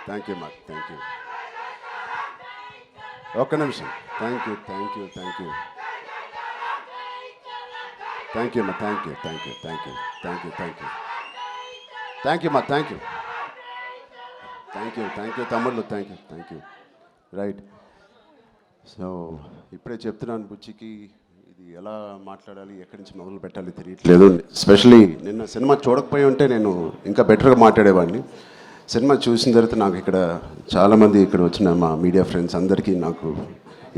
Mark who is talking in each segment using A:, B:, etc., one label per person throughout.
A: Thank you మా thank you. ఒక్క నిమిషం. Thank you thank you thank you thank you మా thank you thank you thank you thank you thank you thank you మా thank you thank you తమ్ముళ్ళు thank you right. So ఇప్పుడే చెప్తున్నాను బుచ్చికి ఇది ఎలా మాట్లాడాలి ఎక్కడి నుంచి మొదలు పెట్టాలి తెలియట్లేదు. ఎస్పెషలీ నిన్న సినిమా చూడకపోయి ఉంటే నేను ఇంకా బెటర్గా మాట్లాడేవాడిని. సినిమా చూసిన తర్వాత నాకు ఇక్కడ చాలామంది ఇక్కడ వచ్చిన మా మీడియా ఫ్రెండ్స్ అందరికీ నాకు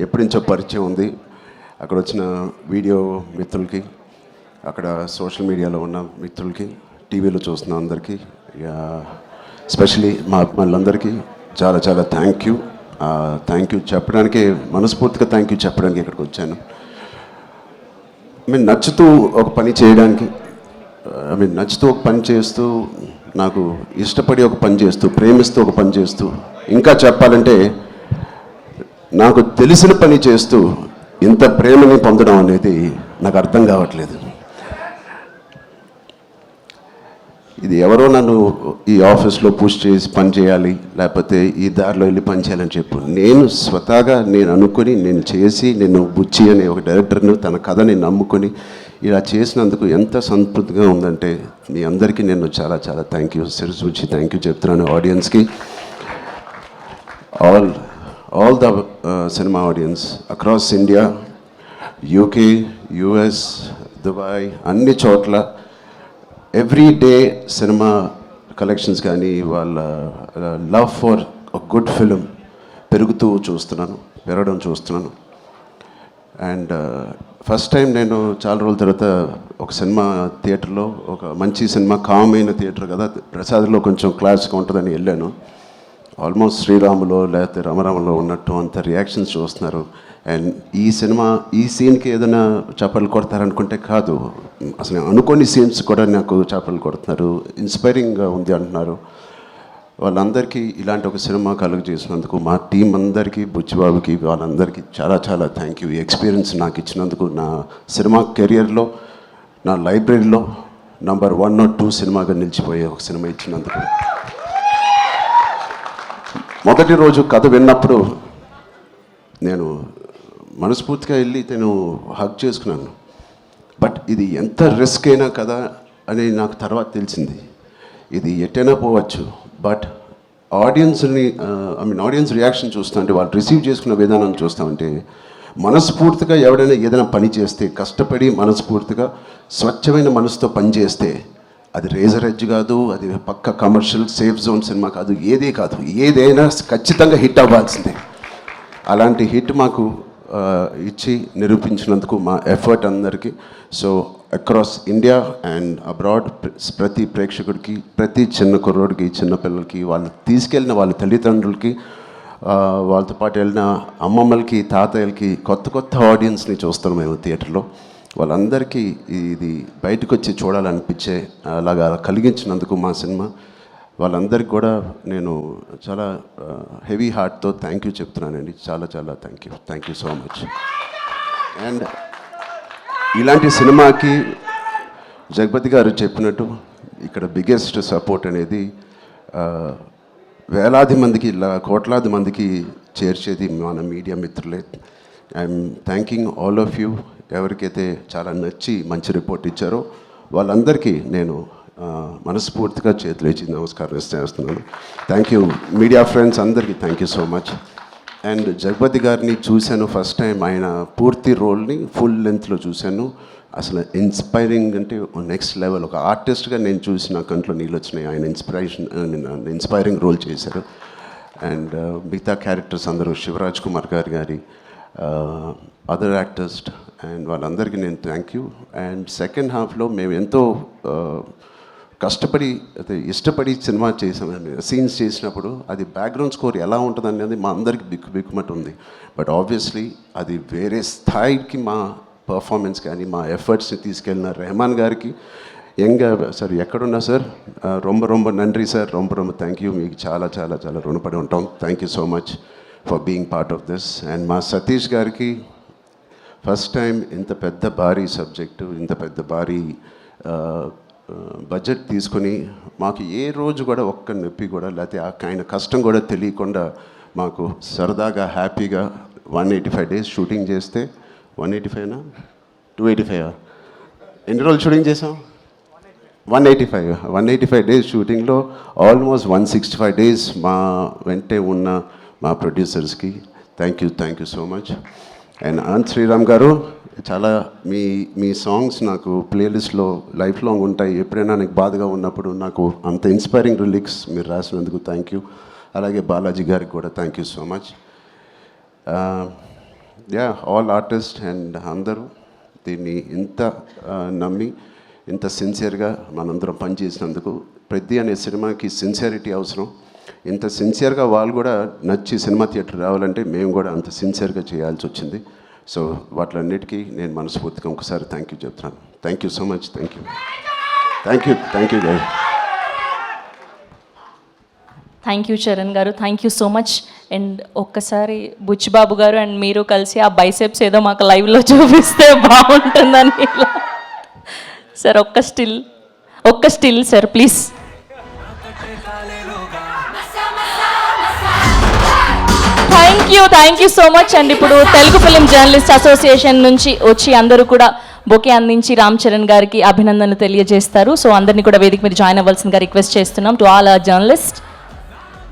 A: ఎప్పటి నుంచో పరిచయం ఉంది. అక్కడ వచ్చిన వీడియో మిత్రులకి, అక్కడ సోషల్ మీడియాలో ఉన్న మిత్రులకి, టీవీలో చూస్తున్న అందరికీ, ఎస్పెషలీ మా అభిమానులందరికీ చాలా చాలా థ్యాంక్ యూ చెప్పడానికి, మనస్ఫూర్తిగా థ్యాంక్ యూ చెప్పడానికి ఇక్కడికి వచ్చాను. నచ్చుతూ ఒక పని చేయడానికి, నచ్చుతూ ఒక పని చేస్తూ, నాకు ఇష్టపడి ఒక పని చేస్తూ, ప్రేమిస్తూ ఒక పని చేస్తూ, ఇంకా చెప్పాలంటే నాకు తెలిసిన పని చేస్తూ ఇంత ప్రేమని పొందడం అనేది నాకు అర్థం కావట్లేదు. ఇది ఎవరో నన్ను ఈ ఆఫీస్లో పుష్ చేసి పని చేయాలి, లేకపోతే ఈ దారిలో వెళ్ళి పని చేయాలని చెప్పు. నేను స్వతహాగా నేను అనుకుని, నేను చేసి, నేను బుచ్చి అనే ఒక డైరెక్టర్ను తన కథని నమ్ముకొని ఇలా చేసినందుకు ఎంత సంతృప్తిగా ఉందంటే మీ అందరికీ నేను చాలా చాలా థ్యాంక్ యూ, శిరస్సు వచ్చి థ్యాంక్ యూ చెప్తున్నాను ఆడియన్స్కి. All the cinema audience across India, UK, US, Dubai, అన్ని చోట్ల ఎవ్రీ డే సినిమా కలెక్షన్స్ కానీ వాళ్ళ లవ్ ఫర్ గుడ్ ఫిలిం పెరగడం చూస్తున్నాను. అండ్ ఫస్ట్ టైం నేను చాలా రోజుల తర్వాత ఒక సినిమా థియేటర్లో, ఒక మంచి సినిమా, కామ్ అయిన థియేటర్ కదా, ప్రసాద్లో కొంచెం క్లాస్గా ఉంటుందని వెళ్ళాను. ఆల్మోస్ట్ శ్రీరాములో లేకపోతే రమరామలో ఉన్నట్టు అంత రియాక్షన్స్ చూస్తున్నారు. అండ్ ఈ సీన్కి ఏదైనా చప్పట్లు కొడతారనుకుంటే కాదు, అసలు అనుకోని సీన్స్ కూడా నాకు చప్పట్లు కొడుతున్నారు, ఇన్స్పైరింగ్గా ఉంది అంటున్నారు. వాళ్ళందరికీ ఇలాంటి ఒక సినిమా కలుగు చేసినందుకు మా టీం అందరికీ, బుచ్చిబాబుకి, వాళ్ళందరికీ చాలా చాలా థ్యాంక్ యూ. ఈ ఎక్స్పీరియన్స్ నాకు ఇచ్చినందుకు, నా సినిమా కెరియర్లో, నా లైబ్రరీలో నంబర్ 1 or 2 సినిమాగా నిలిచిపోయే ఒక సినిమా ఇచ్చినందుకు. మొదటి రోజు కథ విన్నప్పుడు నేను మనస్ఫూర్తిగా వెళ్ళి నేను హగ్ చేసుకున్నాను. బట్ ఇది ఎంత రిస్క్ అయినా కదా అని నాకు తర్వాత తెలిసింది. ఇది ఎట్టైనా పోవచ్చు, బట్ ఆడియన్స్ రియాక్షన్ చూస్తామంటే, వాళ్ళు రిసీవ్ చేసుకున్న విధానం చూస్తామంటే, మనస్ఫూర్తిగా ఎవడైనా ఏదైనా పని చేస్తే, కష్టపడి మనస్ఫూర్తిగా స్వచ్ఛమైన మనసుతో పని చేస్తే, అది రేజర్ ఎడ్జ్ కాదు, అది పక్క కమర్షియల్ సేఫ్ జోన్ సినిమా కాదు, ఏదైనా ఖచ్చితంగా హిట్ అవ్వాల్సిందే. అలాంటి హిట్ మాకు ఇచ్చి నిరూపించినందుకు మా ఎఫర్ట్ అందరికీ. So across India and abroad ప్రతి ప్రేక్షకుడికి, ప్రతి చిన్న కుర్రోడికి, చిన్న పిల్లలకి, వాళ్ళు తీసుకెళ్ళిన వాళ్ళ తల్లిదండ్రులకి, వాళ్ళతో పాటు వెళ్ళిన అమ్మమ్మలకి, తాతయ్యలకి, కొత్త ఆడియన్స్ని చూస్తాం మేము థియేటర్లో. వాళ్ళందరికీ ఇది బయటకు వచ్చి చూడాలనిపించే అలాగా కలిగించినందుకు మా సినిమా, వాళ్ళందరికీ కూడా నేను చాలా హెవీ హార్ట్తో థ్యాంక్ యూ చెప్తున్నానండి. చాలా చాలా thank you so much. And ఇలాంటి సినిమాకి జగపతి గారు చెప్పినట్టు ఇక్కడ బిగ్గెస్ట్ సపోర్ట్ అనేది వేలాది మందికి, కోట్లాది మందికి చేర్చేది మన మీడియా మిత్రులే. I'm thanking all of you. ఎవరికైతే చాలా నచ్చి మంచి రిపోర్ట్ ఇచ్చారో వాళ్ళందరికీ నేను మనస్ఫూర్తిగా చేతులేచి నమస్కారం చేస్తున్నాను. థ్యాంక్ యూ మీడియా ఫ్రెండ్స్ అందరికీ thank you so much. And Jagapathi గారిని చూశాను ఫస్ట్ టైం, ఆయన పూర్తి రోల్ని ఫుల్ లెంత్లో చూశాను. అసలు ఇన్స్పైరింగ్ అంటే నెక్స్ట్ లెవెల్. ఒక ఆర్టిస్ట్గా నేను చూసి నా కంట్లో నీళ్ళు వచ్చినాయి. ఆయన ఇన్స్పైరింగ్ రోల్ చేశారు. అండ్ మిగతా క్యారెక్టర్స్ అందరూ, శివరాజ్ కుమార్ గారి అదర్ యాక్టర్స్ అండ్ వాళ్ళందరికీ నేను థ్యాంక్ యూ. అండ్ సెకండ్ హాఫ్లో మేము ఎంతో కష్టపడి, అయితే ఇష్టపడి సినిమా చేసాము. సీన్స్ చేసినప్పుడు అది బ్యాక్గ్రౌండ్ స్కోర్ ఎలా ఉంటుంది అనేది మా అందరికి బిక్కుమట్టు ఉంది. బట్ ఆబ్వియస్లీ అది వేరే స్థాయికి మా పర్ఫార్మెన్స్ కానీ మా ఎఫర్ట్స్ని తీసుకెళ్ళిన రెహమాన్ గారికి, సార్ ఎక్కడున్నా సార్, రొంబ నండ్రి సార్, రొంబ థ్యాంక్ యూ. మీకు చాలా చాలా చాలా రుణపడి ఉంటాం. Thank you so much for being part of this. And మా సతీష్ గారికి ఫస్ట్ టైం ఇంత పెద్ద భారీ సబ్జెక్టు, ఇంత పెద్ద భారీ బడ్జెట్ తీసుకొని మాకు ఏ రోజు కూడా ఒక్క నొప్పి కూడా లేకపోతే ఆయన కష్టం కూడా తెలియకుండా మాకు సరదాగా హ్యాపీగా 185 డేస్ షూటింగ్ చేస్తే 185నా 285 ఎన్ని రోజులు షూటింగ్ చేసాం 185 డేస్ షూటింగ్లో ఆల్మోస్ట్ 165 డేస్ మా వెంటే ఉన్న మా ప్రొడ్యూసర్స్కి thank you so much. And Anant Sriram garu చాలా మీ సాంగ్స్ నాకు ప్లేలిస్ట్లో లైఫ్ లాంగ్ ఉంటాయి. ఎప్పుడైనా నాకు బాధగా ఉన్నప్పుడు నాకు అంత ఇన్స్పైరింగ్ లిరిక్స్ మీరు రాసినందుకు థ్యాంక్ యూ. అలాగే బాలాజీ గారికి కూడా thank you so much. All artist and అందరూ దీన్ని ఇంత నమ్మి ఇంత సిన్సియర్గా మనందరం పనిచేసినందుకు. పెద్ద అనే సినిమాకి సిన్సియారిటీ అవసరం. ఇంత సిన్సియర్గా వాళ్ళు కూడా నచ్చి సినిమా థియేటర్ రావాలంటే మేము కూడా అంత సిన్సియర్గా చేయాల్సి వచ్చింది. సో వాటిలన్నిటికీ నేను మనస్ఫూర్తిగా ఒకసారి థ్యాంక్ యూ చెప్తున్నాను. Thank you so much. Thank you guy.
B: Thank you Charan garu, thank you so much. And ఒక్కసారి బుచ్చిబాబు గారు అండ్ మీరు కలిసి ఆ బైసెప్స్ ఏదో మాకు లైవ్లో చూపిస్తే బాగుంటుందని ఇలా. సార్ ఒక్క still sir please. Thank you so much. And ఇప్పుడు తెలుగు ఫిలిం జర్నలిస్ట్ అసోసియేషన్ నుంచి వచ్చి అందరూ కూడా బొకే అందించి రామ్ చరణ్ గారికి అభినందనలు తెలియజేస్తారు. సో అందరినీ కూడా వేదిక మీద జాయిన్ అవ్వాల్సిందిగా రిక్వెస్ట్ చేస్తున్నాం టు ఆల్ అవర్ జర్నలిస్ట్.